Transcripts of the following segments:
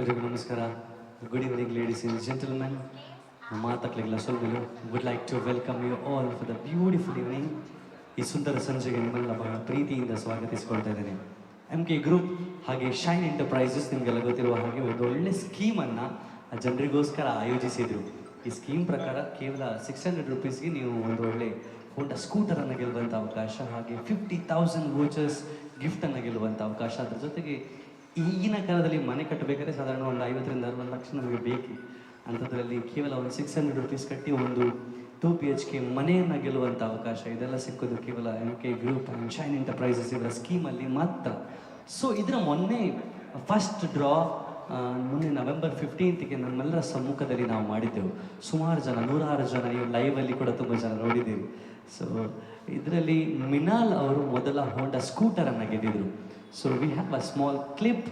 ಎಲ್ರಿಗೂ ನಮಸ್ಕಾರ. Good evening ladies and gentlemen. ಮಾತಾಡ್ಲಿಕ್ಕಿಲ್ಲ ಸ್ವಲ್ಪ. Would like to welcome you all for the beautiful evening. ಈ ಸುಂದರ ಸಂಜೆಗೆ ನಿಮ್ಮೆಲ್ಲ ಬಹಳ ಪ್ರೀತಿಯಿಂದ ಸ್ವಾಗತಿಸ್ಕೊಳ್ತಾ ಇದ್ದೇನೆ. MK ಗ್ರೂಪ್ ಹಾಗೆ ಶೈನ್ ಎಂಟರ್ಪ್ರೈಸಸ್ ನಿಮಗೆಲ್ಲ ಗೊತ್ತಿರುವ ಹಾಗೆ ಒಂದು ಒಳ್ಳೆ ಸ್ಕೀಮನ್ನು ಜನರಿಗೋಸ್ಕರ ಆಯೋಜಿಸಿದರು. ಈ ಸ್ಕೀಮ್ ಪ್ರಕಾರ ಕೇವಲ 600 ರೂಪೀಸ್ಗೆ ನೀವು ಒಂದು ಒಳ್ಳೆ ಹೋಂಡಾ ಸ್ಕೂಟರನ್ನು ಗೆಲ್ಲುವಂಥ ಅವಕಾಶ, ಹಾಗೆ 50,000 ವೋಚರ್ಸ್ ಗಿಫ್ಟನ್ನು ಗೆಲ್ಲುವಂಥ ಅವಕಾಶ. ಅದ್ರ ಜೊತೆಗೆ ಈಗಿನ ಕಾಲದಲ್ಲಿ ಮನೆ ಕಟ್ಟಬೇಕಾದ್ರೆ ಸಾಧಾರಣ ಒಂದು 50ರಿಂದ 60 ಲಕ್ಷ ನಮಗೆ ಬೇಕು. ಅಂಥದ್ರಲ್ಲಿ ಕೇವಲ ಒಂದು 600 ರೂಪೀಸ್ ಕಟ್ಟಿ ಒಂದು 2 BHK ಮನೆಯನ್ನು ಗೆಲ್ಲುವಂಥ ಅವಕಾಶ. ಇದೆಲ್ಲ ಸಿಕ್ಕೋದು ಕೇವಲ MK group and shine enterprises ಇವರ ಸ್ಕೀಮಲ್ಲಿ ಮಾತ್ರ. ಸೊ ಇದರ ಮೊನ್ನೆ ಫಸ್ಟ್ ಡ್ರಾ ಮೊನ್ನೆ ನವೆಂಬರ್ 15ಗೆ ನಮ್ಮೆಲ್ಲರ ಸಮ್ಮುಖದಲ್ಲಿ ನಾವು ಮಾಡಿದ್ದೆವು. ಸುಮಾರು ಜನ, 106 ಜನ, ಈ ಲೈವಲ್ಲಿ ಕೂಡ ತುಂಬ ಜನ ನೋಡಿದ್ದೀವಿ. ಸೊ ಇದರಲ್ಲಿ ಮಿನಾಲ್ ಅವರು ಮೊದಲ ಹೋಂಡಾ ಸ್ಕೂಟರನ್ನು ಗೆದ್ದಿದ್ರು. So we have a small clip.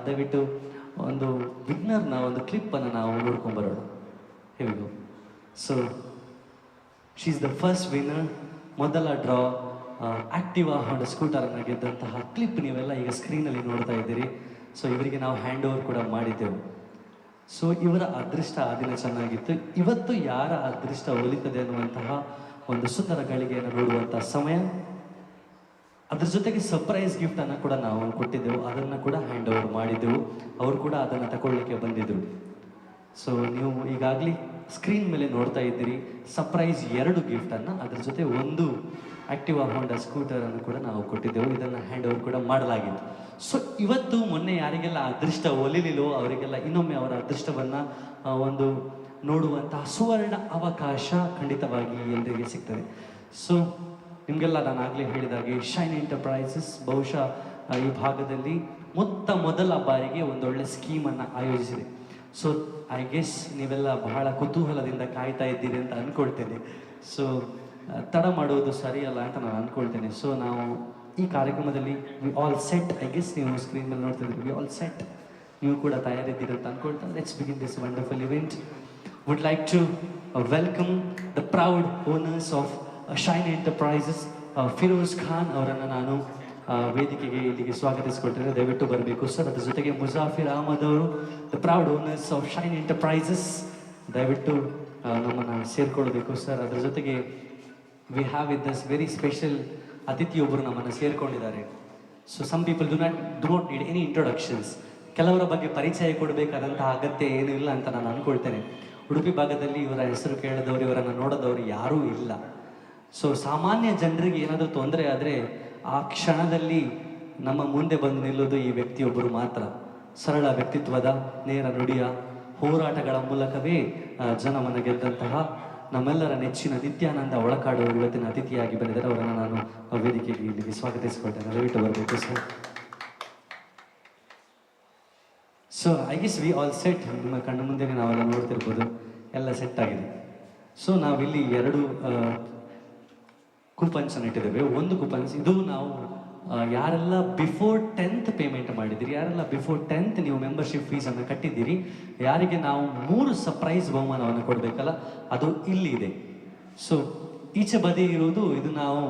ದಯವಿಟ್ಟು ಒಂದು ವಿನ್ನರ್ನ ಒಂದು ಕ್ಲಿಪ್ಪನ್ನು ನಾವು ನೋಡ್ಕೊಂಬರೋಣ. ಹೇಗೂ so she is the first winner. ಮೊದಲ ಡ್ರಾ ಆಕ್ಟಿವಾ ಹೋಂಡಾ ಸ್ಕೂಟರನ್ನು ಗೆದ್ದಂತಹ ಕ್ಲಿಪ್ ನೀವೆಲ್ಲ ಈಗ ಸ್ಕ್ರೀನಲ್ಲಿ ನೋಡ್ತಾ ಇದ್ದೀರಿ. ಸೊ ಇವರಿಗೆ ನಾವು ಹ್ಯಾಂಡ್ ಓವರ್ ಕೂಡ ಮಾಡಿದ್ದೆವು. ಸೊ ಇವರ ಅದೃಷ್ಟ ಆ ದಿನ ಚೆನ್ನಾಗಿತ್ತು. ಇವತ್ತು ಯಾರ ಅದೃಷ್ಟ ಒಲಿತದೆ ಅನ್ನುವಂತಹ ಒಂದು ಸುಂದರ ಗಳಿಗೆಯನ್ನು ನೋಡುವಂಥ ಸಮಯ. ಅದ್ರ ಜೊತೆಗೆ ಸರ್ಪ್ರೈಸ್ ಗಿಫ್ಟನ್ನು ಕೂಡ ನಾವು ಕೊಟ್ಟಿದ್ದೆವು, ಅದನ್ನು ಕೂಡ ಹ್ಯಾಂಡ್ ಓವರ್ ಮಾಡಿದ್ದೆವು. ಅವರು ಕೂಡ ಅದನ್ನು ತಗೊಳ್ಳಿಕ್ಕೆ ಬಂದಿದ್ದರು. ಸೊ ನೀವು ಈಗಾಗಲೇ ಸ್ಕ್ರೀನ್ ಮೇಲೆ ನೋಡ್ತಾ ಇದ್ದೀರಿ ಸರ್ಪ್ರೈಸ್ 2 ಗಿಫ್ಟನ್ನು, ಅದ್ರ ಜೊತೆ ಒಂದು ಆಕ್ಟಿವಾ ಹೋಂಡಾ ಸ್ಕೂಟರನ್ನು ಕೂಡ ನಾವು ಕೊಟ್ಟಿದ್ದೆವು. ಇದನ್ನು ಹ್ಯಾಂಡ್ ಓವರ್ ಕೂಡ ಮಾಡಲಾಗಿತ್ತು. ಸೊ ಇವತ್ತು ಮೊನ್ನೆ ಯಾರಿಗೆಲ್ಲ ಅದೃಷ್ಟ ಒಲಿಲಿಲ್ಲೋ ಅವರಿಗೆಲ್ಲ ಇನ್ನೊಮ್ಮೆ ಅವರ ಅದೃಷ್ಟವನ್ನು ಒಂದು ನೋಡುವಂತಹ ಸುವರ್ಣ ಅವಕಾಶ ಖಂಡಿತವಾಗಿ ಎಲ್ಲರಿಗೆ ಸಿಗ್ತದೆ. ಸೊ ನಿಮಗೆಲ್ಲ ನಾನು ಆಗಲೇ ಹೇಳಿದಾಗೆ ಶೈನ್ ಎಂಟರ್ಪ್ರೈಸಸ್ ಬಹುಶಃ ಈ ಭಾಗದಲ್ಲಿ ಮೊದಲ ಬಾರಿಗೆ ಒಂದೊಳ್ಳೆ ಸ್ಕೀಮನ್ನು ಆಯೋಜಿಸಿದೆ. ಸೊ ಐ ಗೆಸ್ ನೀವೆಲ್ಲ ಬಹಳ ಕುತೂಹಲದಿಂದ ಕಾಯ್ತಾ ಇದ್ದೀರಿ ಅಂತ ಅಂದ್ಕೊಳ್ತೇನೆ. ಸೊ ತಡ ಮಾಡುವುದು ಸರಿಯಲ್ಲ ಅಂತ ನಾನು ಅಂದ್ಕೊಳ್ತೇನೆ. ಸೊ ನಾವು ಈ ಕಾರ್ಯಕ್ರಮದಲ್ಲಿ we all set. I guess ನೀವು ಸ್ಕ್ರೀನ್ ಮೇಲೆ ನೋಡ್ತಿದ್ದೀವಿ, ವಿ ಆಲ್ ಸೆಟ್. ನೀವು ಕೂಡ ತಯಾರಿದ್ದೀರಿ ಅಂತ ಅಂದ್ಕೊಳ್ತಾ let's begin this wonderful event. Would like to welcome the proud owners of Shine Enterprises. Firoz Khan ಅವರನ್ನು ನಾನು ವೇದಿಕೆಗೆ ಇಲ್ಲಿಗೆ ಸ್ವಾಗತಿಸಿಕೊಳ್ತೇನೆ. ದಯವಿಟ್ಟು ಬರಬೇಕು ಸರ್. ಅದ್ರ ಜೊತೆಗೆ ಮುಜಾಫಿರ್ ಅಹಮದ್ ಅವರು, the proud owners of Shine Enterprises, ದಯವಿಟ್ಟು ನಮ್ಮನ್ನು ಸೇರ್ಕೊಳ್ಬೇಕು ಸರ್. ಅದ್ರ ಜೊತೆಗೆ we have with us very special ಅತಿಥಿಯೊಬ್ಬರು ನಮ್ಮನ್ನು ಸೇರ್ಕೊಂಡಿದ್ದಾರೆ. So some people do not need any introductions. ಕೆಲವರ ಬಗ್ಗೆ ಪರಿಚಯ ಕೊಡಬೇಕಾದಂತಹ ಅಗತ್ಯ ಏನೂ ಇಲ್ಲ ಅಂತ ನಾನು ಅಂದ್ಕೊಳ್ತೇನೆ. ಉಡುಪಿ ಭಾಗದಲ್ಲಿ ಇವರ ಹೆಸರು ಕೇಳಿದವರು, ಇವರನ್ನು ನೋಡಿದವರು ಯಾರೂ ಇಲ್ಲ. ಸೊ ಸಾಮಾನ್ಯ ಜನರಿಗೆ ಏನಾದರೂ ತೊಂದರೆ ಆದರೆ ಆ ಕ್ಷಣದಲ್ಲಿ ನಮ್ಮ ಮುಂದೆ ಬಂದು ನಿಲ್ಲೋದು ಈ ವ್ಯಕ್ತಿಯೊಬ್ಬರು ಮಾತ್ರ. ಸರಳ ವ್ಯಕ್ತಿತ್ವದ, ನೇರ ನುಡಿಯ ಹೋರಾಟಗಳ ಮೂಲಕವೇ ಜನಮನ ಗೆದ್ದಂತಹ ನಮ್ಮೆಲ್ಲರ ನೆಚ್ಚಿನ ನಿತ್ಯಾನಂದ ಒಳಕಾಡು ಇವತ್ತಿನ ಅತಿಥಿಯಾಗಿ ಬಂದಿದ್ದಾರೆ. ಅವರನ್ನು ನಾನು ವೇದಿಕೆಗೆ ಇಲ್ಲಿಗೆ ಸ್ವಾಗತಿಸಿಕೊಳ್ತೇನೆ. ದಯವಿಟ್ಟು ಬರಬೇಕು sir. So I guess we all set. ನಿಮ್ಮ ಕಣ್ಣು ಮುಂದೆನೇ ನಾವೆಲ್ಲ ನೋಡ್ತಿರ್ಬೋದು, ಎಲ್ಲ ಸೆಟ್ ಆಗಿದೆ. ಸೊ ನಾವಿಲ್ಲಿ 2 ಕೂಪನ್ಸನ್ನು ಇಟ್ಟಿದ್ದೇವೆ. ಒಂದು ಕೂಪನ್ಸ್ ಇದು ನಾವು ಯಾರೆಲ್ಲ ಬಿಫೋರ್ 10th ಪೇಮೆಂಟ್ ಮಾಡಿದ್ದೀರಿ, ಯಾರೆಲ್ಲ ಬಿಫೋರ್ 10th ನೀವು ಮೆಂಬರ್ಶಿಪ್ ಫೀಸನ್ನು ಕಟ್ಟಿದ್ದೀರಿ, ಯಾರಿಗೆ ನಾವು 3 ಸರ್ಪ್ರೈಸ್ ಬಹುಮಾನವನ್ನು ಕೊಡಬೇಕಲ್ಲ, ಅದು ಇಲ್ಲಿ ಇದೆ. ಸೊ ಈಚೆ ಬದಿ ಇರುವುದು ಇದು ನಾವು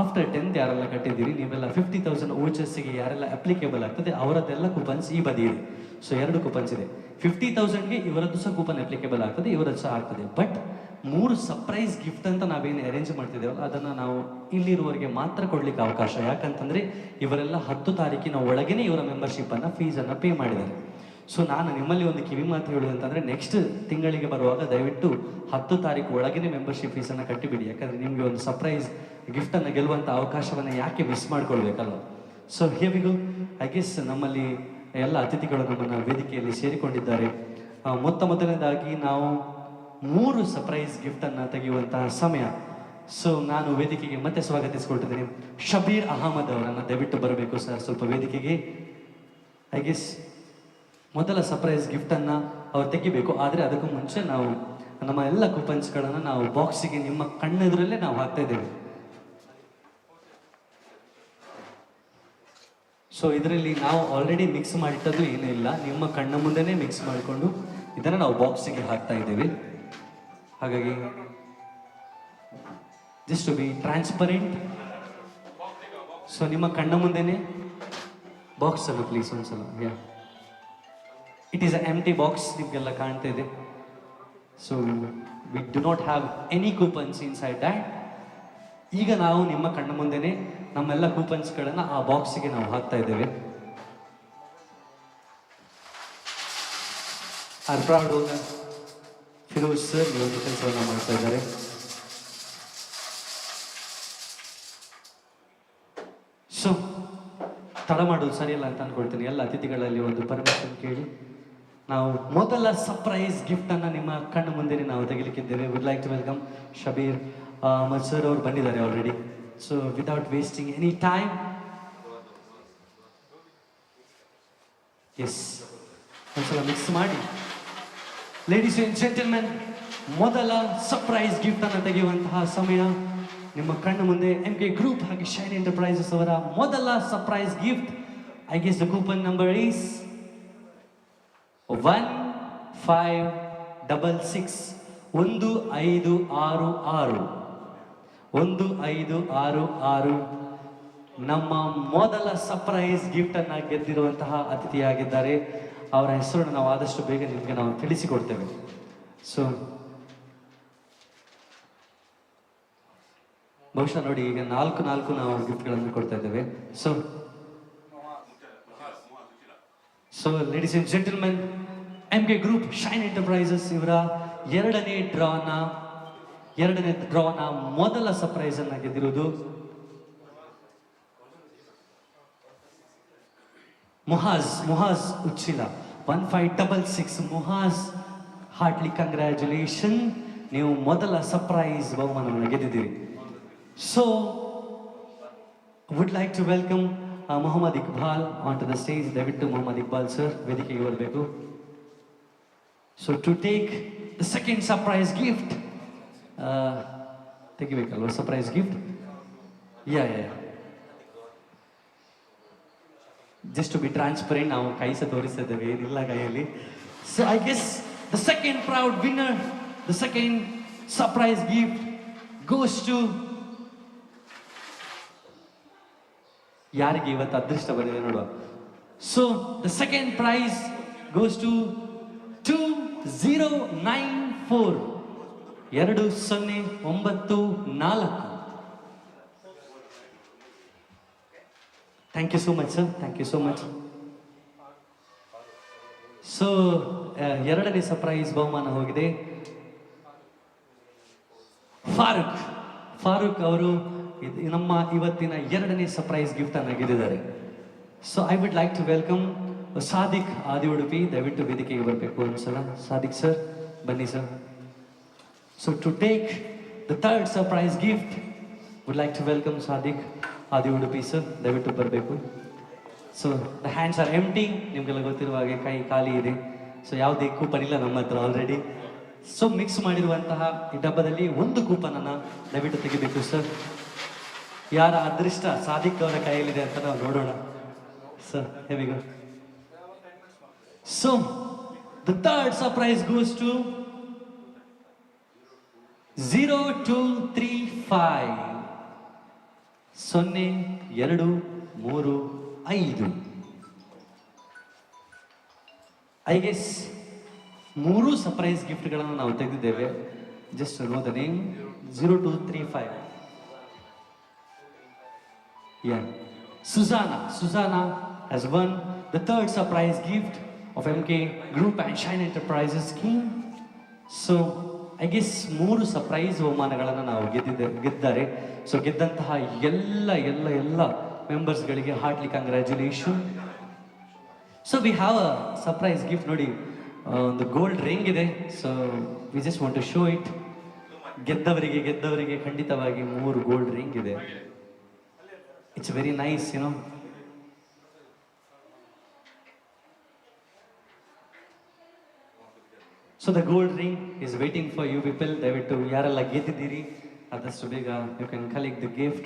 ಆಫ್ಟರ್ 10th ಯಾರೆಲ್ಲ ಕಟ್ಟಿದ್ದೀರಿ ನೀವೆಲ್ಲ 50,000 ವೋಚರ್ಸಿಗೆ ಯಾರೆಲ್ಲ ಅಪ್ಲಿಕೇಬಲ್ ಆಗ್ತದೆ ಅವರದ್ದೆಲ್ಲ ಕೂಪನ್ಸ್ ಈ ಬದಿ ಇದೆ. ಸೊ 2 ಕೂಪನ್ಸ್ ಇದೆ. 50,000ಗೆ ಇವರದ್ದು ಸಹ ಕೂಪನ್ ಅಪ್ಲಿಕೇಬಲ್ ಆಗ್ತದೆ, ಇವರದ್ದು ಸಹ ಆಗ್ತದೆ. ಬಟ್ 3 ಸರ್ಪ್ರೈಸ್ ಗಿಫ್ಟ್ ಅಂತ ನಾವೇನು ಅರೇಂಜ್ ಮಾಡ್ತಿದ್ದೇವಲ್ಲ ಅದನ್ನು ನಾವು ಇಲ್ಲಿರುವವರಿಗೆ ಮಾತ್ರ ಕೊಡ್ಲಿಕ್ಕೆ ಅವಕಾಶ. ಯಾಕಂತಂದರೆ ಇವರೆಲ್ಲ 10 ತಾರೀಕಿನ ಒಳಗೇನೆ ಇವರ ಮೆಂಬರ್ಶಿಪ್ಪನ್ನು ಫೀಸನ್ನು ಪೇ ಮಾಡಿದ್ದಾರೆ. ಸೊ ನಾನು ನಿಮ್ಮಲ್ಲಿ ಒಂದು ಕಿವಿ ಮಾತು ಹೇಳೋದಂತಂದರೆ ನೆಕ್ಸ್ಟ್ ತಿಂಗಳಿಗೆ ಬರುವಾಗ ದಯವಿಟ್ಟು 10 ತಾರೀಕು ಒಳಗೇನೆ ಮೆಂಬರ್ಶಿಪ್ ಫೀಸನ್ನು ಕಟ್ಟಿಬಿಡಿ. ಯಾಕಂದರೆ ನಿಮಗೆ ಒಂದು ಸರ್ಪ್ರೈಸ್ ಗಿಫ್ಟನ್ನು ಗೆಲ್ಲುವಂಥ ಅವಕಾಶವನ್ನು ಯಾಕೆ ಮಿಸ್ ಮಾಡ್ಕೊಳ್ಬೇಕಲ್ವ. So here we go. I guess ನಮ್ಮಲ್ಲಿ ಎಲ್ಲ ಅತಿಥಿಗಳು ನಮ್ಮನ್ನು ವೇದಿಕೆಯಲ್ಲಿ ಸೇರಿಕೊಂಡಿದ್ದಾರೆ. ಮೊದಲನೇದಾಗಿ ನಾವು 3 ಸರ್ಪ್ರೈಸ್ ಗಿಫ್ಟನ್ನು ತೆಗೆಯುವಂತಹ ಸಮಯ. ಸೊ ನಾನು ವೇದಿಕೆಗೆ ಮತ್ತೆ ಸ್ವಾಗತಿಸಿಕೊಳ್ತಿದ್ದೀನಿ ಶಬೀರ್ ಅಹಮದ್ ಅವರನ್ನು. ದಯವಿಟ್ಟು ಬರಬೇಕು ಸರ್ ಸ್ವಲ್ಪ ವೇದಿಕೆಗೆ. ಐ ಗೆಸ್ ಮೊದಲ ಸರ್ಪ್ರೈಸ್ ಗಿಫ್ಟನ್ನು ಅವ್ರು ತೆಗಿಬೇಕು. ಆದರೆ ಅದಕ್ಕೂ ಮುಂಚೆ ನಾವು ನಮ್ಮ ಎಲ್ಲ ಕೂಪನ್ಸ್ಗಳನ್ನು ನಾವು ಬಾಕ್ಸಿಗೆ ನಿಮ್ಮ ಕಣ್ಣೆದುರಲ್ಲೇ ನಾವು ಹಾಕ್ತಾ ಇದ್ದೇವೆ. ಸೊ ಇದರಲ್ಲಿ ನಾವು ಆಲ್ರೆಡಿ ಮಿಕ್ಸ್ ಮಾಡಿಟ್ಟದ್ದು ಏನೂ ಇಲ್ಲ, ನಿಮ್ಮ ಕಣ್ಣ ಮುಂದೆನೇ ಮಿಕ್ಸ್ ಮಾಡಿಕೊಂಡು ಇದನ್ನು ನಾವು ಬಾಕ್ಸಿಗೆ ಹಾಕ್ತಾ ಇದ್ದೇವೆ. ಹಾಗಾಗಿ just to be transparent. So ನಿಮ್ಮ ಕಣ್ಣ ಮುಂದೆನೇ ಬಾಕ್ಸನ್ನು ಪ್ಲೀಸ್ ಒಂದ್ಸಲ. Yeah it is a empty box, ನಿಮಗೆಲ್ಲ ಕಾಣ್ತಾ ಇದೆ. So we do not have any coupons inside that. ಈಗ ನಾವು ನಿಮ್ಮ ಕಣ್ಣ ಮುಂದೆನೆ ನಮ್ಮೆಲ್ಲ ಕೂಪನ್ಸ್ಗಳನ್ನು ಆ ಬಾಕ್ಸಿಗೆ ನಾವು ಹಾಕ್ತಾ ಇದ್ದೇವೆ. Are proud owner Firoz sir ಈ ಒಂದು ಕೆಲಸವನ್ನು ಮಾಡ್ತಾ ಇದ್ದಾರೆ. ಸೊ ತಡ ಮಾಡೋದು ಸರಿಯಲ್ಲ ಅಂತ ಅನ್ಕೊಳ್ತೀನಿ. ಎಲ್ಲ ಅತಿಥಿಗಳಲ್ಲಿ ಒಂದು ಪರ್ಮಿಷನ್ ಕೇಳಿ ನಾವು ಮೊದಲ ಸರ್ಪ್ರೈಸ್ ಗಿಫ್ಟ್ ಅನ್ನ ನಿಮ್ಮ ಕಣ್ಣು ಮುಂದೆ ನಾವು ತೆಗಿಲಿಕ್ಕಿದ್ದೇವೆ. Would like to welcome Shabbir Ahmed sir, ಅವರು ಬಂದಿದ್ದಾರೆ already. So without wasting any time, yes ಒಂದ್ಸಲ ಮಿಕ್ಸ್ ಮಾಡಿ. ಲೇಡೀಸ್ ಅಂಡ್ ಜೆಂಟಲ್ಮೆನ್, ಮೊದಲ ಸರ್ಪ್ರೈಸ್ ಗಿಫ್ಟ್ ಅನ್ನು ತೆಗೆಯುವಂತಹ ಸಮಯ. ನಿಮ್ಮ ಕಣ್ಣು ಮುಂದೆ MK ಗ್ರೂಪ್ ಹಾಗೆ ಶೈನ್ ಎಂಟರ್ಪ್ರೈಸಸ್ ಅವರ ಮೊದಲ surprise gift. I guess the coupon number is 1566 1566 1566 ನಮ್ಮ ಮೊದಲ ಸರ್ಪ್ರೈಸ್ ಗಿಫ್ಟ್ ಅನ್ನ ಗೆದ್ದಿರುವಂತಹ ಅತಿಥಿಯಾಗಿದ್ದಾರೆ. ಅವರ ಹೆಸರನ್ನು ನಾವು ಆದಷ್ಟು ಬೇಗ ನಿಮಗೆ ನಾವು ತಿಳಿಸಿಕೊಡ್ತೇವೆ. ಸೊ ಬಹುಶಃ ನೋಡಿ, ಈಗ ನಾಲ್ಕು ನಾವು ಗಿಫ್ಟ್ಗಳನ್ನು ಕೊಡ್ತಾ ಇದ್ದೇವೆ. So ladies and gentlemen, MK group shine enterprises ಇವರ ಎರಡನೇ ಡ್ರಾನ ಮೊದಲ ಸರ್ಪ್ರೈಸ್ ಅನ್ನ ಗೆದ್ದಿರುವುದು ಮುಹಾಜ್ ಉಚ್ಚಿಲ 1566. ಮುಹಾಜ್, ಹಾರ್ಟ್ಲಿ ಕಂಗ್ರ್ಯಾಚುಲೇಷನ್, ನೀವು ಮೊದಲ ಸರ್ಪ್ರೈಸ್ ಬಹುಮಾನವನ್ನು ಗೆದ್ದಿದ್ದೀರಿ. So, would like to welcome Muhammad Iqbal onto the stage. ದಯವಿಟ್ಟು Muhammad Iqbal sir ವೇದಿಕೆಗೆ ಬರಬೇಕು. So to take the second surprise gift, ತೆಗಿಬೇಕಲ್ವ surprise gift? Yeah just to be transparent, ನಾವು ಕೈ ಸಹ ತೋರಿಸ್ತಾ ಇದ್ದೇವೆ, ಏನಿಲ್ಲ ಕೈಯಲ್ಲಿ. So I guess the second proud winner, the second surprise gift goes to ಯಾರಿಗೆ ಇವತ್ತು ಅದೃಷ್ಟ ಬಂದಿದೆ ನೋಡುವ. So the second prize goes to 2094 2094. Thank you so much sir, thank you so much. So ಎರಡನೇ ಸರ್ಪ್ರೈಸ್ ಬಹುಮಾನ ಹೋಗಿದೆ ಫಾರೂಕ್ ಅವರು ನಮ್ಮ ಇವತ್ತಿನ ಎರಡನೇ ಸರ್ಪ್ರೈಸ್ ಗಿಫ್ಟ್ ಅನ್ನು ಗೆದ್ದಿದ್ದಾರೆ. So I would like to welcome Sadiq Adi Udupi, ದಯವಿಟ್ಟು ವೇದಿಕೆಗೆ ಬರಬೇಕು ಒಂದ್ಸಲ. ಸಾದಿಕ್ ಸರ್ ಬನ್ನಿ sir. So to take the third surprise gift would like to welcome Sadiq Adi Udupi sir, ದಯವಿಟ್ಟು ಬರಬೇಕು. So the hands are empty, ನಿಮಗೆಲ್ಲ ಗೊತ್ತಿರುವ ಹಾಗೆ ಕೈ ಖಾಲಿ ಇದೆ. ಸೊ ಯಾವುದೇ ಕೂಪನ್ ಇಲ್ಲ ನಮ್ಮ ಹತ್ರ ಆಲ್ರೆಡಿ. ಸೊ ಮಿಕ್ಸ್ ಮಾಡಿರುವಂತಹ ಈ ಡಬ್ಬದಲ್ಲಿ ಒಂದು ಕೂಪನ್ ಅನ್ನ ದಯವಿಟ್ಟು ತೆಗಿಬೇಕು ಸರ್. ಯಾರ ಅದೃಷ್ಟ ಸಾದಿಕ್ ಅವರ ಕೈಯಲ್ಲಿದೆ ಅಂತ ನಾವು ನೋಡೋಣ sir. Here we go. So the third surprise goes to 0235 0235. I guess 3 surprise ಗಿಫ್ಟ್ಗಳನ್ನು ನಾವು ತೆಗೆದಿದ್ದೇವೆ. Just know the name. 0235. Yeah. Susanna has won the third surprise gift of MK Group and Shine Enterprises scheme. So, I guess 3 surprise ಬಹುಮಾನಗಳನ್ನು ನಾವು ಗೆದ್ದಿದ್ದಾರೆ. So ಗೆದ್ದಂತಹ ಎಲ್ಲ ಮೆಂಬರ್ಸ್ಗಳಿಗೆ heartly congratulation. So we have a surprise gift. ನೋಡಿ, ಒಂದು gold ring ಇದೆ. So we just want to show it. ಗೆದ್ದವರಿಗೆ ಖಂಡಿತವಾಗಿ 3 ಗೋಲ್ಡ್ ರಿಂಗ್ ಇದೆ. It's very nice, you know. So the gold ring is waiting for you people. ದಯವಿಟ್ಟು ಯಾರೆಲ್ಲ ಗೆದ್ದಿದ್ದೀರಿ ಆದಷ್ಟು ಬೇಗ you can collect the gift.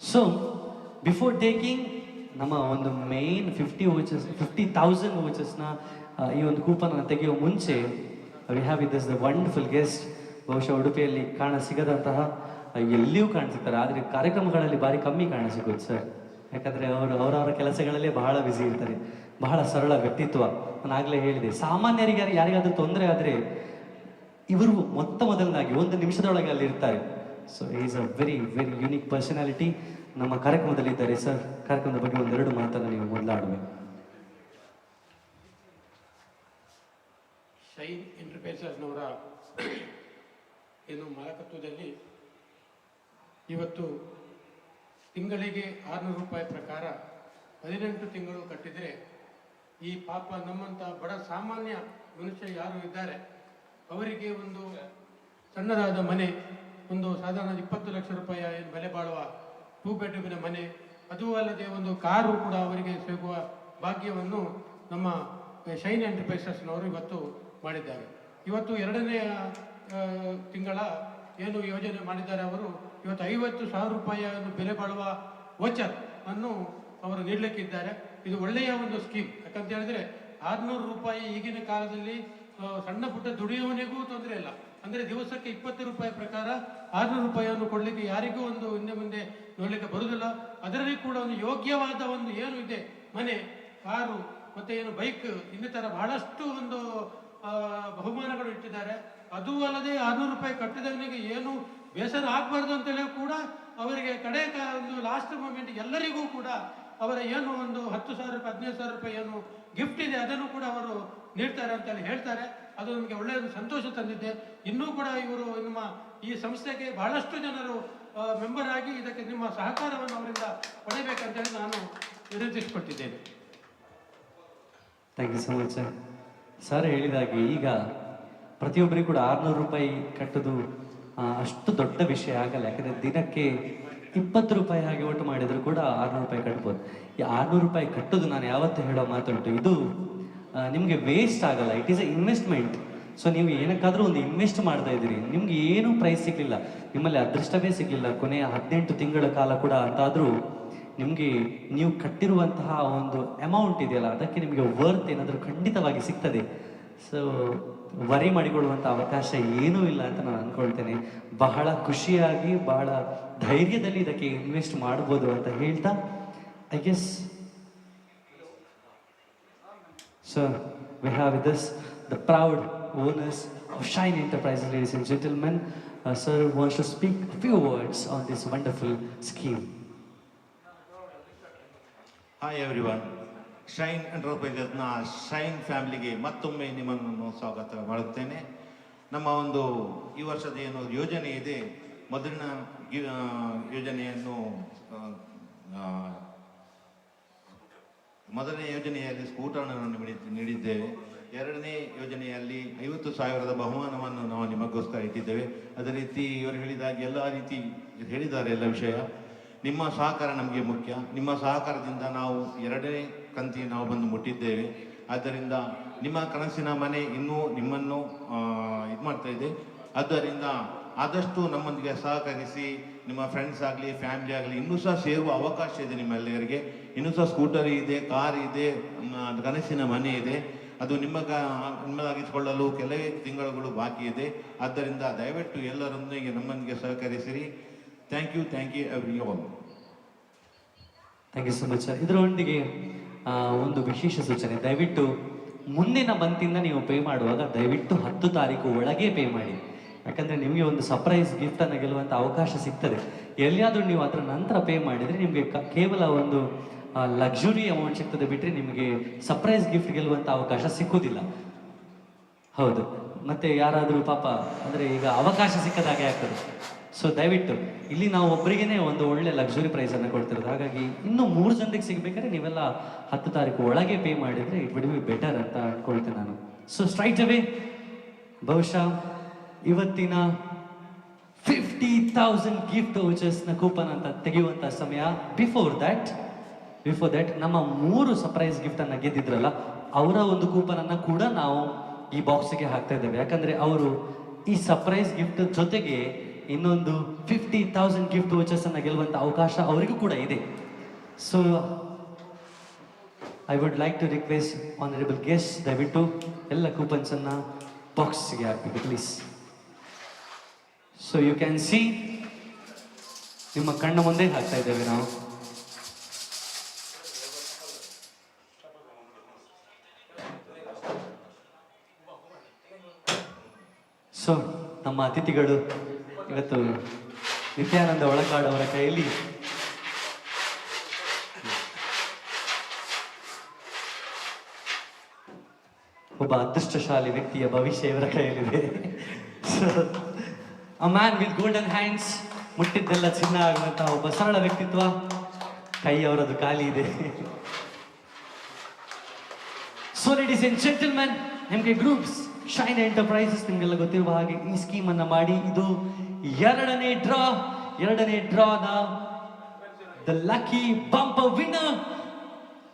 So before taking ನಮ್ಮ ಒಂದು main 50,000 ವೋಚಸ್ನ ಈ ಒಂದು ಕೂಪನ್ ಅನ್ನು ತೆಗೆಯುವ ಮುಂಚೆ we have with us the wonderful guest. ಬಹುಶಃ ಉಡುಪಿಯಲ್ಲಿ ಕಾಣ ಸಿಗದಂತಹ ಎಲ್ಲಿಯೂ ಕಾಣಿಸುತ್ತಾರೆ, ಆದರೆ ಕಾರ್ಯಕ್ರಮಗಳಲ್ಲಿ ಭಾರಿ ಕಮ್ಮಿ ಕಾಣ ಸಿಗೋದು ಸರ್. ಯಾಕಂದರೆ ಅವರು ಅವರವರ ಕೆಲಸಗಳಲ್ಲೇ ಬಹಳ ಬ್ಯುಸಿ ಇರ್ತಾರೆ. ಬಹಳ ಸರಳ ವ್ಯಕ್ತಿತ್ವ. ನಾನು ಆಗಲೇ ಹೇಳಿದೆ, ಸಾಮಾನ್ಯರಿಗೆ ಯಾರಿಗಾದ್ರೂ ತೊಂದರೆ ಆದರೆ ಇವರು ಮೊದಲನಾಗಿ ಒಂದು ನಿಮಿಷದೊಳಗೆ ಅಲ್ಲಿ ಇರ್ತಾರೆ. So is a very very unique personality. ನಮ್ಮ ಕಾರ್ಯಕ್ರಮದಲ್ಲಿದ್ದಾರೆ ಸರ್. ಕಾರ್ಯಕ್ರಮದ ಬಗ್ಗೆ ಒಂದೆರಡು ಮಾತನ್ನು ನೀವು ಮೊದಲಾಡಬೇಕು. ಶೈನ್ ಎಂಟರ್ಪ್ರೈಸಸ್ನವರ ಏನು ಮಾಲಕತ್ವದಲ್ಲಿ ಇವತ್ತು ತಿಂಗಳಿಗೆ 600 ರೂಪಾಯಿ ಪ್ರಕಾರ 18 ತಿಂಗಳು ಕಟ್ಟಿದರೆ ಈ ಪಾಪ ನಮ್ಮಂಥ ಬಡ ಸಾಮಾನ್ಯ ಮನುಷ್ಯ ಯಾರು ಇದ್ದಾರೆ ಅವರಿಗೆ ಒಂದು ಸಣ್ಣದಾದ ಮನೆ, ಒಂದು ಸಾಧಾರಣ 20 ಲಕ್ಷ ರೂಪಾಯಿ ಏನು ಬೆಲೆ ಬಾಳುವ 2 ಬೆಡ್ರೂಮಿನ ಮನೆ, ಅದೂ ಅಲ್ಲದೆ ಒಂದು ಕಾರು ಕೂಡ ಅವರಿಗೆ ಸಿಗುವ ಭಾಗ್ಯವನ್ನು ನಮ್ಮ ಶೈನ್ ಎಂಟರ್ಪ್ರೈಸಸ್ನವರು ಇವತ್ತು ಮಾಡಿದ್ದಾರೆ. ಇವತ್ತು 2ನೇ ತಿಂಗಳ ಏನು ಯೋಜನೆ ಮಾಡಿದ್ದಾರೆ ಅವರು ಇವತ್ತು 50,000 ರೂಪಾಯಿಯನ್ನು ಬೆಲೆ ಬಾಳುವ ವೋಚರ್ ಅನ್ನು ಅವರು ನೀಡಲಿಕ್ಕಿದ್ದಾರೆ. ಇದು ಒಳ್ಳೆಯ ಒಂದು ಸ್ಕೀಮ್. ಯಾಕಂತ ಹೇಳಿದ್ರೆ 600 ರೂಪಾಯಿ ಈಗಿನ ಕಾಲದಲ್ಲಿ ಸಣ್ಣ ಪುಟ್ಟ ದುಡಿಯುವವನಿಗೂ ತೊಂದರೆ ಇಲ್ಲ. ಅಂದರೆ ದಿವಸಕ್ಕೆ 20 ರೂಪಾಯಿ ಪ್ರಕಾರ 600 ರೂಪಾಯಿಯನ್ನು ಕೊಡಲಿಕ್ಕೆ ಯಾರಿಗೂ ಒಂದು ಹಿಂದೆ ಮುಂದೆ ನೋಡಲಿಕ್ಕೆ ಬರುವುದಿಲ್ಲ. ಅದರಲ್ಲಿ ಕೂಡ ಒಂದು ಯೋಗ್ಯವಾದ ಒಂದು ಏನು ಇದೆ ಮನೆ, ಕಾರು ಮತ್ತು ಏನು ಬೈಕ್, ಇನ್ನಿತರ ಬಹಳಷ್ಟು ಒಂದು ಬಹುಮಾನಗಳು ಇಟ್ಟಿದ್ದಾರೆ. ಅದೂ ಅಲ್ಲದೆ 600 ರೂಪಾಯಿ ಕಟ್ಟಿದವನಿಗೆ ಏನು ಬೇಸರ ಆಗಬಾರ್ದು ಅಂತೇಳಿ ಕೂಡ ಅವರಿಗೆ ಕಡೆ ಒಂದು ಲಾಸ್ಟ್ ಮೂಮೆಂಟ್ ಎಲ್ಲರಿಗೂ ಕೂಡ ಅವರ ಏನು ಒಂದು 10,000 ರೂಪಾಯಿ 15,000 ರೂಪಾಯಿ ಏನು ಗಿಫ್ಟ್ ಇದೆ ಅದನ್ನು ಕೂಡ ಅವರು ನೀಡ್ತಾರೆ ಅಂತೇಳಿ ಹೇಳ್ತಾರೆ. ಅದು ನಮಗೆ ಒಳ್ಳೆಯ ಸಂತೋಷ ತಂದಿದೆ. ಇನ್ನೂ ಕೂಡ ಇವರು ನಮ್ಮ ಈ ಸಂಸ್ಥೆಗೆ ಬಹಳಷ್ಟು ಜನರು ಮೆಂಬರ್ ಆಗಿ ಇದಕ್ಕೆ ನಿಮ್ಮ ಸಹಕಾರವನ್ನು ಅವರಿಂದ ಪಡೆಯಬೇಕಂತೇಳಿ ನಾನು ವಿನಂತಿಸಿಕೊಟ್ಟಿದ್ದೇನೆ. Thank you so much sir. Sir ಹೇಳಿದಾಗೆ ಈಗ ಪ್ರತಿಯೊಬ್ಬರಿಗೂ ಕೂಡ 600 ರೂಪಾಯಿ ಕಟ್ಟೋದು ಅಷ್ಟು ದೊಡ್ಡ ವಿಷಯ ಆಗಲ್ಲ. ಯಾಕಂದರೆ ದಿನಕ್ಕೆ 20 ರೂಪಾಯಿ ಹಾಗೆ ಒಟ್ಟು ಮಾಡಿದರೂ ಕೂಡ 600 ರೂಪಾಯಿ ಕಟ್ಬೋದು. ಈ 600 ರೂಪಾಯಿ ಕಟ್ಟೋದು ನಾನು ಯಾವತ್ತೂ ಹೇಳೋ ಮಾತುಂಟು, ಇದು ನಿಮಗೆ ವೇಸ್ಟ್ ಆಗಲ್ಲ. It is A investment. So ನೀವು ಏನಕ್ಕಾದರೂ ಒಂದು ಇನ್ವೆಸ್ಟ್ ಮಾಡ್ತಾ ಇದ್ದೀರಿ, ನಿಮ್ಗೆ ಏನೂ ಪ್ರೈಸ್ ಸಿಗಲಿಲ್ಲ, ನಿಮ್ಮಲ್ಲಿ ಅದೃಷ್ಟವೇ ಸಿಗಲಿಲ್ಲ, ಕೊನೆಯ 18 ತಿಂಗಳ ಕಾಲ ಕೂಡ ಅಂತಾದರೂ ನಿಮಗೆ ನೀವು ಕಟ್ಟಿರುವಂತಹ ಒಂದು ಅಮೌಂಟ್ ಇದೆಯಲ್ಲ ಅದಕ್ಕೆ ನಿಮಗೆ ವರ್ತ್ ಏನಾದರೂ ಖಂಡಿತವಾಗಿ ಸಿಗ್ತದೆ. ಸೊ ವರಿ ಮಾಡಿಕೊಳ್ಳುವಂಥ ಅವಕಾಶ ಏನೂ ಇಲ್ಲ ಅಂತ ನಾನು ಅಂದ್ಕೊಳ್ತೇನೆ. ಬಹಳ ಖುಷಿಯಾಗಿ ಬಹಳ ಧೈರ್ಯದಲ್ಲಿ ಇದಕ್ಕೆ ಇನ್ವೆಸ್ಟ್ ಮಾಡ್ಬೋದು ಅಂತ ಹೇಳ್ತಾ I guess so we have with us the proud owners of Shine Enterprises, ladies and gentlemen. Sir wants to speak a few words on this wonderful scheme. Hi everyone. Shine ಎಂಟರ್ಪ್ರೈಸಸ್ನ Shine ಫ್ಯಾಮಿಲಿಗೆ ಮತ್ತೊಮ್ಮೆ ನಿಮ್ಮನ್ನು ಸ್ವಾಗತ ಮಾಡುತ್ತೇನೆ. ನಮ್ಮ ಒಂದು ಈ ವರ್ಷದ ಏನು ಯೋಜನೆ ಇದೆ, ಮೊದಲಿನ ಯೋಜನೆಯನ್ನು ಮೊದಲನೇ ಯೋಜನೆಯಲ್ಲಿ ಸ್ಕೂಟರ್ಗಳನ್ನು ನೀಡಿದ್ದೇವೆ. 2ನೇ ಯೋಜನೆಯಲ್ಲಿ 50,000 ಬಹುಮಾನವನ್ನು ನಾವು ನಿಮಗೋಸ್ಕರ ಇಟ್ಟಿದ್ದೇವೆ. ಅದೇ ರೀತಿ ಇವರು ಹೇಳಿದಾಗೆ ಎಲ್ಲ ರೀತಿ ಹೇಳಿದ್ದಾರೆ ಎಲ್ಲ ವಿಷಯ. ನಿಮ್ಮ ಸಹಕಾರ ನಮಗೆ ಮುಖ್ಯ. ನಿಮ್ಮ ಸಹಕಾರದಿಂದ ನಾವು 2ನೇ ಕಂತಿ ನಾವು ಬಂದು ಮುಟ್ಟಿದ್ದೇವೆ. ಆದ್ದರಿಂದ ನಿಮ್ಮ ಕನಸಿನ ಮನೆ ಇನ್ನೂ ನಿಮ್ಮನ್ನು ಇದು ಮಾಡ್ತಾ ಇದೆ. ಆದ್ದರಿಂದ ಆದಷ್ಟು ನಮ್ಮೊಂದಿಗೆ ಸಹಕರಿಸಿ. ನಿಮ್ಮ ಫ್ರೆಂಡ್ಸ್ ಆಗಲಿ ಫ್ಯಾಮಿಲಿ ಆಗಲಿ ಇನ್ನೂ ಸಹ ಸೇರುವ ಅವಕಾಶ ಇದೆ ನಿಮ್ಮೆಲ್ಲರಿಗೆ. ಇನ್ನೂ ಸಹ ಸ್ಕೂಟರ್ ಇದೆ, ಕಾರ್ ಇದೆ, ಕನಸಿನ ಮನೆ ಇದೆ. ಅದು ನಿಮ್ಮದಾಗಿಸಿಕೊಳ್ಳಲು ಕೆಲವೇ ತಿಂಗಳುಗಳು ಬಾಕಿ ಇದೆ. ಆದ್ದರಿಂದ ದಯವಿಟ್ಟು ಎಲ್ಲರೊಂದಿಗೆ ನಮ್ಮೊಂದಿಗೆ ಸಹಕರಿಸಿರಿ. Thank you every all. Thank you so much sir. ಇದರೊಂದಿಗೆ ಒಂದು ವಿಶೇಷ ಸೂಚನೆ, ದಯವಿಟ್ಟು ಮುಂದಿನ ಮಂತಿಂದ ನೀವು ಪೇ ಮಾಡುವಾಗ ದಯವಿಟ್ಟು 10 ತಾರೀಕು ಒಳಗೆ ಪೇ ಮಾಡಿ. ಯಾಕಂದರೆ ನಿಮಗೆ ಒಂದು ಸರ್ಪ್ರೈಸ್ ಗಿಫ್ಟನ್ನು ಗೆಲ್ಲುವಂಥ ಅವಕಾಶ ಸಿಗ್ತದೆ. ಎಲ್ಲಿಯಾದರೂ ನೀವು ಅದರ ನಂತರ ಪೇ ಮಾಡಿದರೆ ನಿಮಗೆ ಕೇವಲ ಒಂದು ಲಕ್ಸುರಿ ಅಮೌಂಟ್ ಸಿಗ್ತದೆ ಬಿಟ್ಟರೆ ನಿಮಗೆ ಸರ್ಪ್ರೈಸ್ ಗಿಫ್ಟ್ ಗೆಲ್ಲುವಂಥ ಅವಕಾಶ ಸಿಕ್ಕುವುದಿಲ್ಲ. ಹೌದು, ಮತ್ತು ಯಾರಾದರೂ ಪಾಪ ಅಂದರೆ ಈಗ ಅವಕಾಶ ಸಿಕ್ಕದಾಗೆ ಆಗ್ತದೆ. ಸೊ ದಯವಿಟ್ಟು ಇಲ್ಲಿ ನಾವು ಒಬ್ಬರಿಗೇ ಒಂದು ಒಳ್ಳೆ ಲಕ್ಸುರಿ ಪ್ರೈಸನ್ನು ಕೊಡ್ತಿರೋದು. ಹಾಗಾಗಿ ಇನ್ನೂ 3 ಜನರಿಗೆ ಸಿಗಬೇಕಾದ್ರೆ ನೀವೆಲ್ಲ 10 ತಾರೀಕು ಒಳಗೆ ಪೇ ಮಾಡಿದರೆ ಇಟ್ ವುಡ್ ಬಿ ಬೆಟರ್ ಅಂತ ಅಂದ್ಕೊಳ್ತೇನೆ ನಾನು. ಸೊ ಸ್ಟ್ರೈಟ್ ಅವೇ ಬಹುಶಃ ಇವತ್ತಿನ 50,000 ಗಿಫ್ಟ್ ವೋಚರ್ಸ್ನ ಕೂಪನ್ ಅಂತ ತೆಗೆಯುವಂಥ ಸಮಯ. ಬಿಫೋರ್ ದ್ಯಾಟ್ ನಮ್ಮ 3 ಸರ್ಪ್ರೈಸ್ ಗಿಫ್ಟನ್ನು ಗೆದ್ದಿದ್ರಲ್ಲ ಅವರ ಒಂದು ಕೂಪನನ್ನು ಕೂಡ ನಾವು ಈ ಬಾಕ್ಸಿಗೆ ಹಾಕ್ತಾ ಇದ್ದೇವೆ. ಯಾಕಂದರೆ ಅವರು ಈ ಸರ್ಪ್ರೈಸ್ ಗಿಫ್ಟ್ ಜೊತೆಗೆ ಇನ್ನೊಂದು 50,000 ಗಿಫ್ಟ್ ವೋಚರ್ಸನ್ನು ಗೆಲ್ಲುವಂಥ ಅವಕಾಶ ಅವರಿಗೂ ಕೂಡ ಇದೆ. So I would like to request honourable guest, ದಯವಿಟ್ಟು ಎಲ್ಲ ಕೂಪನ್ಸನ್ನು ಬಾಕ್ಸ್ಗೆ ಹಾಕಬೇಕು please. So you can see, ನಿಮ್ಮ ಕಣ್ಣ ಮುಂದೆ ಹಾಕ್ತಾ ಇದ್ದೇವೆ ನಾವು. ನಮ್ಮ ಅತಿಥಿಗಳು ಇವತ್ತು ನಿತ್ಯಾನಂದ ಒಳಕಾಡ್ ಅವರ ಕೈಯಲ್ಲಿ ಒಬ್ಬ ಅದೃಷ್ಟಶಾಲಿ ವ್ಯಕ್ತಿಯ ಭವಿಷ್ಯ ಇವರ ಕೈಯಲ್ಲಿದೆ. A man with golden hands, ಮುಟ್ಟಿದ್ದೆಲ್ಲ ಚಿನ್ನ ಆಗುವಂತಹ ಒಬ್ಬ ಸರಳ ವ್ಯಕ್ತಿತ್ವ, ಕೈ ಅವರದ್ದು ಖಾಲಿ ಇದೆ. ಸೊ ಲೇಡೀಸ್ ಅಂಡ್ ಜೆಂಟಲ್ಮೆನ್, ನಿಮಗೆ ಗ್ರೂಪ್ಸ್ ಶೈನ್ ಎಂಟರ್ಪ್ರೈಸಸ್ ನಿಮಗೆಲ್ಲ ಗೊತ್ತಿರುವ ಹಾಗೆ ಈ ಸ್ಕೀಮ್ ಅನ್ನ ಮಾಡಿ ಇದು ಎರಡನೇ ಡ್ರಾದ the lucky bumper winner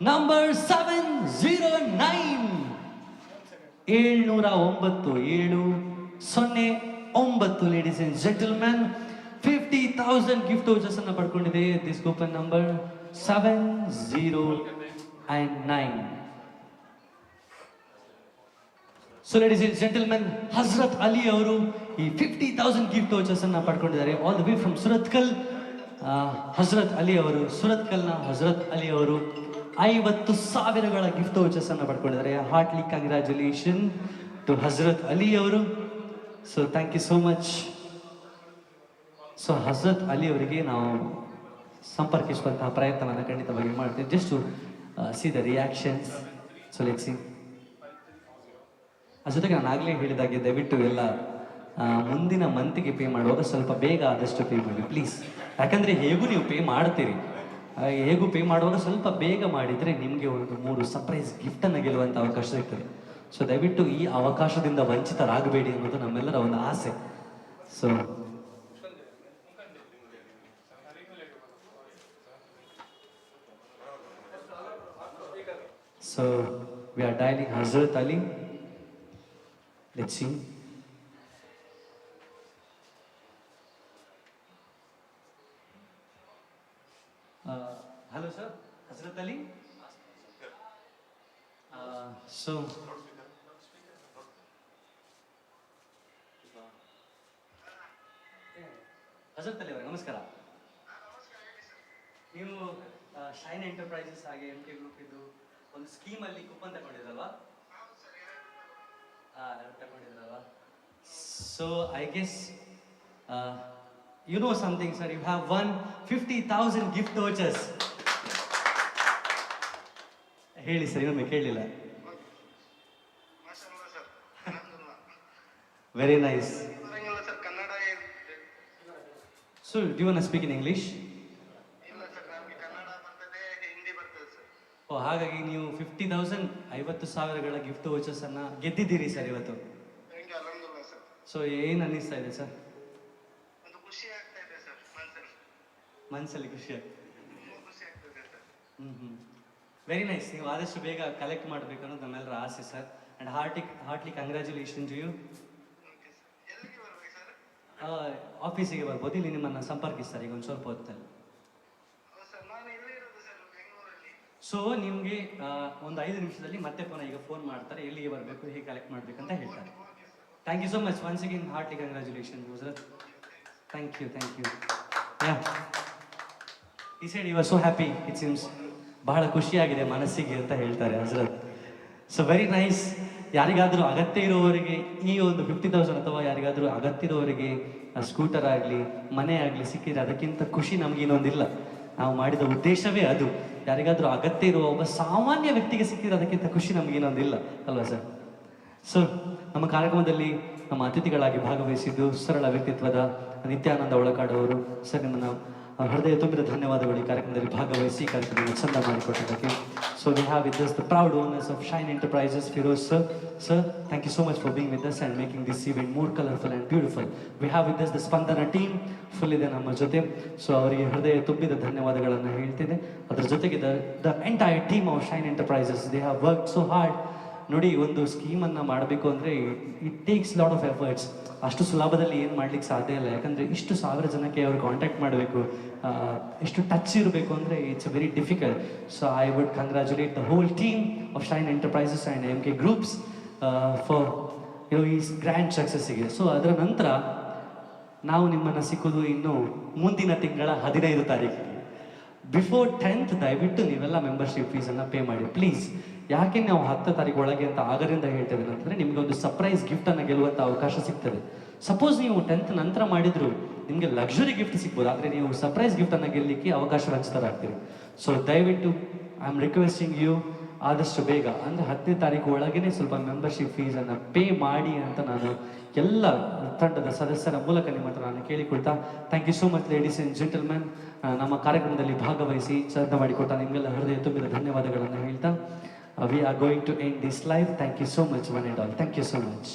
number 709 709 ladies and gentlemen 50,000 gift vouchers ಅನ್ನ ಪಡ್ಕೊಂಡಿದೆ. This coupon number 709. So ladies and gentlemen, Hazrat Ali ಅವರು ಈ 50,000 ಗಿಫ್ಟ್ ವೋಚರ್ಸ್ ಅನ್ನ ಪಡ್ಕೊಂಡಿದ್ದಾರೆ. All the way from Surathkal. Hazrat Ali ಅವರು, ಸುರತ್ಕಲ್ನ ಹಜರತ್ ಅಲಿ ಅವರು 50,000 ಗಿಫ್ಟ್ ವೋಚರ್ಸ್ ಅನ್ನ ಪಡ್ಕೊಂಡಿದ್ದಾರೆ. Heartly congratulation to Hazrat Ali ಅವರು. So thank you so much. So Hazrat Ali ಅವರಿಗೆ ನಾವು ಸಂಪರ್ಕಿಸುವಂತಹ ಪ್ರಯತ್ನವನ್ನು ಖಂಡಿತವಾಗಿ ಮಾಡ್ತೀವಿ. Just to see the reactions. So let's see. ಅದ್ರ ಜೊತೆಗೆ ನಾನು ಆಗಲೇ ಹೇಳಿದಾಗೆ ದಯವಿಟ್ಟು ಎಲ್ಲ ಮುಂದಿನ ಮಂತಿಗೆ ಪೇ ಮಾಡುವಾಗ ಸ್ವಲ್ಪ ಬೇಗ ಆದಷ್ಟು ಪೇ ಮಾಡಿ ಪ್ಲೀಸ್. ಯಾಕಂದರೆ ಹೇಗೂ ನೀವು ಪೇ ಮಾಡ್ತೀರಿ, ಹೇಗೂ ಪೇ ಮಾಡುವಾಗ ಸ್ವಲ್ಪ ಬೇಗ ಮಾಡಿದರೆ ನಿಮಗೆ ಒಂದು 3 ಸರ್ಪ್ರೈಸ್ ಗಿಫ್ಟನ್ನು ಗೆಲ್ಲುವಂಥ ಅವಕಾಶ ಸಿಗ್ತದೆ. ಸೊ ದಯವಿಟ್ಟು ಈ ಅವಕಾಶದಿಂದ ವಂಚಿತರಾಗಬೇಡಿ ಅನ್ನೋದು ನಮ್ಮೆಲ್ಲರ ಒಂದು ಆಸೆ. So we are dialling Hazrat Ali. Let's see. Hello sir, Hazrat Ali. So Hazrat Ali, ನಮಸ್ಕಾರ. ನೀವು ಶೈನ್ ಎಂಟರ್ಪ್ರೈಸಸ್ ಹಾಗೆ MK ಗ್ರೂಪ್ ಇದು ಒಂದು ಸ್ಕೀಮ್ ಅಲ್ಲಿ coupon ತಗೊಂಡಿದ್ರಲ್ವಾ? ತಗೊಂಡಿದ್ರಲ್ವಾ? So I guess you know something sir, you have won 50,000 gift vouchers. ಹೇಳಿ sir, ಇನ್ನೊಮ್ಮೆ ಕೇಳಲಿಲ್ಲ. Very nice. So do you want to speak in English? ಓ, ಹಾಗಾಗಿ ನೀವು 50,000 ಗಿಫ್ಟ್ ವೋಚರ್ಸ್ ಅನ್ನ ಗೆದ್ದಿದ್ದೀರಿ ಸರ್ ಇವತ್ತು. ಸೊ ಏನು ಅನ್ನಿಸ್ತಾ ಇದೆ ಸರ್? ಮನಸ್ಸಲ್ಲಿ ಖುಷಿ ಆಗ್ತದೆ. Very nice. ನೀವು ಆದಷ್ಟು ಬೇಗ ಕಲೆಕ್ಟ್ ಮಾಡಬೇಕು ಅನ್ನೋದು ನಮ್ಮೆಲ್ಲರ ಆಸೆ sir. And heartly congratulation to you. ಆಫೀಸಿಗೆ ಬರ್ಬೋದು, ಇಲ್ಲಿ ನಿಮ್ಮನ್ನು ಸಂಪರ್ಕಿಸ್ತಾರೆ ಈಗ ಒಂದು ಸ್ವಲ್ಪ ಹೊತ್ತಲ್ಲಿ. ಸೊ ನಿಮಗೆ ಒಂದು 5 ನಿಮಿಷದಲ್ಲಿ ಮತ್ತೆ ಈಗ ಫೋನ್ ಮಾಡ್ತಾರೆ, ಎಲ್ಲಿಗೆ ಬರಬೇಕು, ಹೇಗೆ ಕಲೆಕ್ಟ್ ಮಾಡಬೇಕಂತ ಹೇಳ್ತಾರೆ. Thank you so much once again. Heartly congratulation sir. Thank you. ಈ side you are so happy it seems. ಬಹಳ ಖುಷಿಯಾಗಿದೆ ಮನಸ್ಸಿಗೆ ಅಂತ ಹೇಳ್ತಾರೆ ಹಜರತ್. So very nice. ಯಾರಿಗಾದರೂ ಅಗತ್ಯ ಇರೋವರಿಗೆ ಈ ಒಂದು 50,000 ಅಥವಾ ಯಾರಿಗಾದರೂ ಅಗತ್ಯ ಇರೋವರಿಗೆ ಸ್ಕೂಟರ್ ಆಗಲಿ ಮನೆ ಆಗಲಿ ಸಿಕ್ಕಿದ್ರೆ ಅದಕ್ಕಿಂತ ಖುಷಿ ನಮಗೇನೊಂದಿಲ್ಲ. ನಾವು ಮಾಡಿದ ಉದ್ದೇಶವೇ ಅದು. ಯಾರಿಗಾದರೂ ಅಗತ್ಯ ಇರುವ ಒಬ್ಬ ಸಾಮಾನ್ಯ ವ್ಯಕ್ತಿಗೆ ಸಿಕ್ಕಿದ್ರೆ ಅದಕ್ಕಿಂತ ಖುಷಿ ನಮಗೇನೊಂದಿಲ್ಲ ಅಲ್ವಾ ಸರ್? ಸೊ ನಮ್ಮ ಕಾರ್ಯಕ್ರಮದಲ್ಲಿ ನಮ್ಮ ಅತಿಥಿಗಳಾಗಿ ಭಾಗವಹಿಸಿದ್ದು ಸರಳ ವ್ಯಕ್ತಿತ್ವದ ನಿತ್ಯಾನಂದ ಒಳಕಾಡ್ ಅವರು. ಸರ್, ನಿಮ್ಮನ್ನು ಹೃದಯ ತುಂಬಿದ ಧನ್ಯವಾದಗಳು ಈ ಕಾರ್ಯಕ್ರಮದಲ್ಲಿ ಭಾಗವಹಿಸಿ ಕಾರ್ಯಕ್ರಮವನ್ನು ಚಂದ ಮಾಡಿಕೊಟ್ಟಿದ್ದಕ್ಕೆ. So we have with us the proud owners of Shine Enterprises, Firoz sir. Sir, thank you so much for being with us and making this event more colorful and beautiful. We have with us the Spandana team full ಇದೆ ನಮ್ಮ ಜೊತೆ. So ಅವರಿಗೆ ಹೃದಯ ತುಂಬಿದ ಧನ್ಯವಾದಗಳನ್ನು ಹೇಳ್ತೇನೆ. ಅದರ ಜೊತೆಗೆ the entire team of Shine Enterprises, they have worked so hard. ನೋಡಿ, ಒಂದು ಸ್ಕೀಮನ್ನು ಮಾಡಬೇಕು ಅಂದರೆ it takes lot of efforts. ಅಷ್ಟು ಸುಲಭದಲ್ಲಿ ಏನು ಮಾಡ್ಲಿಕ್ಕೆ ಸಾಧ್ಯ ಇಲ್ಲ. ಯಾಕಂದರೆ ಇಷ್ಟು 1000 ಜನಕ್ಕೆ ಅವರು ಕಾಂಟ್ಯಾಕ್ಟ್ ಮಾಡಬೇಕು, ಇಷ್ಟು ಟಚ್ ಇರಬೇಕು ಅಂದರೆ it's very difficult. So I wood congratulate the whole team of Shine enterprises and MK groups for ಈ ಗ್ರ್ಯಾಂಡ್ ಸಕ್ಸಸ್ಸಿಗೆ. ಸೊ ಅದರ ನಂತರ ನಾವು ನಿಮ್ಮನ್ನು ಸಿಕ್ಕೋದು ಇನ್ನು ಮುಂದಿನ ತಿಂಗಳ 15 ತಾರೀಕಿಗೆ. ಬಿಫೋರ್ 10th ದಯವಿಟ್ಟು ನೀವೆಲ್ಲ ಮೆಂಬರ್ಶಿಪ್ ಫೀಸನ್ನು ಪೇ ಮಾಡಿ ಪ್ಲೀಸ್. ಯಾಕೆ ನಾವು 10 ತಾರೀಕು ಒಳಗೆ ಅಂತ ಆಗರಿಂದ ಹೇಳ್ತೇವೆ ಅಂತಂದರೆ ನಿಮಗೆ ಒಂದು ಸರ್ಪ್ರೈಸ್ ಗಿಫ್ಟನ್ನು ಗೆಲ್ಲುವಂಥ ಅವಕಾಶ ಸಿಗ್ತದೆ. ಸಪೋಸ್ ನೀವು 10th ನಂತರ ಮಾಡಿದ್ರು ನಿಮಗೆ ಲಕ್ಸುರಿ ಗಿಫ್ಟ್ ಸಿಗ್ಬೋದು, ಆದರೆ ನೀವು ಸರ್ಪ್ರೈಸ್ ಗಿಫ್ಟನ್ನು ಗೆಲ್ಲಲಿಕ್ಕೆ ಅವಕಾಶ ವಂಚಿತರಾಗ್ತೀರಿ. ಸೊ ದಯವಿಟ್ಟು ಐ ಆಮ್ ರಿಕ್ವೆಸ್ಟಿಂಗ್ ಯು ಆದಷ್ಟು ಬೇಗ ಅಂದರೆ 10ನೇ ತಾರೀಕು ಒಳಗೇ ಸ್ವಲ್ಪ ಮೆಂಬರ್ಶಿಪ್ ಫೀಸನ್ನು ಪೇ ಮಾಡಿ ಅಂತ ನಾನು ಎಲ್ಲ ತಂಡದ ಸದಸ್ಯರ ಮೂಲಕ ನಿಮ್ಮ ಹತ್ರ ನಾನು ಕೇಳಿಕೊಳ್ತಾ, thank you so much ladies and gentlemen. ನಮ್ಮ ಕಾರ್ಯಕ್ರಮದಲ್ಲಿ ಭಾಗವಹಿಸಿ ಚಂದ ಮಾಡಿಕೊಟ್ಟ ನಿಮಗೆಲ್ಲ ಹೃದಯ ತುಂಬಿದ ಧನ್ಯವಾದಗಳನ್ನು ಹೇಳ್ತಾ we are going to end this live. Thank you so much one and all. Thank you so much.